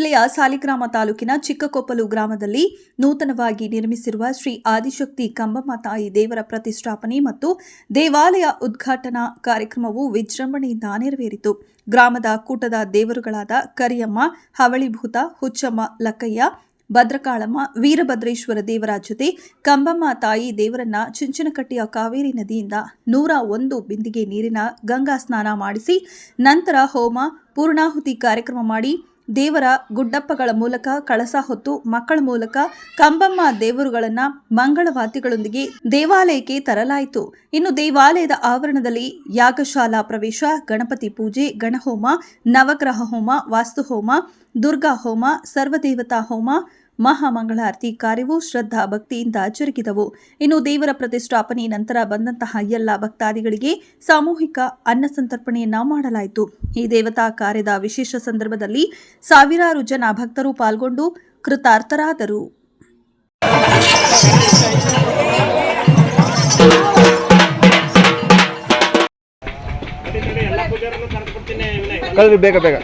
ಜಿಲ್ಲೆಯ ಸಾಲಿಗ್ರಾಮ ತಾಲೂಕಿನ ಚಿಕ್ಕಕೊಪ್ಪಲು ಗ್ರಾಮದಲ್ಲಿ ನೂತನವಾಗಿ ನಿರ್ಮಿಸಿರುವ ಶ್ರೀ ಆದಿಶಕ್ತಿ ಕಂಬಮ್ಮ ತಾಯಿ ದೇವರ ಪ್ರತಿಷ್ಠಾಪನೆ ಮತ್ತು ದೇವಾಲಯ ಉದ್ಘಾಟನಾ ಕಾರ್ಯಕ್ರಮವು ವಿಜೃಂಭಣೆಯಿಂದ ನೆರವೇರಿತು. ಗ್ರಾಮದ ಕೂಟದ ದೇವರುಗಳಾದ ಕರಿಯಮ್ಮ, ಹವಳಿಭೂತ, ಹುಚ್ಚಮ್ಮ, ಲಕ್ಕಯ್ಯ, ಭದ್ರಕಾಳಮ್ಮ, ವೀರಭದ್ರೇಶ್ವರ ದೇವರ ಜೊತೆ ಕಂಬಮ್ಮ ತಾಯಿ ದೇವರನ್ನ ಚುಂಚನಕಟ್ಟೆಯ ಕಾವೇರಿ ನದಿಯಿಂದ 101 ಬಿಂದಿಗೆ ನೀರಿನ ಗಂಗಾ ಸ್ನಾನ ಮಾಡಿಸಿ ನಂತರ ಹೋಮ ಪೂರ್ಣಾಹುತಿ ಕಾರ್ಯಕ್ರಮ ಮಾಡಿ ದೇವರ ಗುಡ್ಡಪ್ಪಗಳ ಮೂಲಕ ಕಳಸ ಹೊತ್ತು ಮಕ್ಕಳ ಮೂಲಕ ಕಂಬಮ್ಮ ದೇವರುಗಳನ್ನು ಮಂಗಳವಾದ್ಯಗಳೊಂದಿಗೆ ದೇವಾಲಯಕ್ಕೆ ತರಲಾಯಿತು. ಇನ್ನು ದೇವಾಲಯದ ಆವರಣದಲ್ಲಿ ಯಾಗಶಾಲಾ ಪ್ರವೇಶ, ಗಣಪತಿ ಪೂಜೆ, ಗಣಹೋಮ, ನವಗ್ರಹ ಹೋಮ, ವಾಸ್ತುಹೋಮ, ದುರ್ಗಾ ಹೋಮ, ಸರ್ವದೇವತಾ ಹೋಮ, ಮಹಾಮಂಗಳಾರತಿ ಕಾರ್ಯವು ಶ್ರದ್ಧಾ ಭಕ್ತಿಯಿಂದ ಜರುಗಿದವು. ಇನ್ನು ದೇವರ ಪ್ರತಿಷ್ಠಾಪನೆ ನಂತರ ಬಂದಂತಹ ಎಲ್ಲ ಭಕ್ತಾದಿಗಳಿಗೆ ಸಾಮೂಹಿಕ ಅನ್ನ ಸಂತರ್ಪಣೆಯನ್ನ ಮಾಡಲಾಯಿತು. ಈ ದೇವತಾ ಕಾರ್ಯದ ವಿಶೇಷ ಸಂದರ್ಭದಲ್ಲಿ ಸಾವಿರಾರು ಜನ ಭಕ್ತರು ಪಾಲ್ಗೊಂಡು ಕೃತಾರ್ಥರಾದರು. ಬೇಗ ಬೇಗ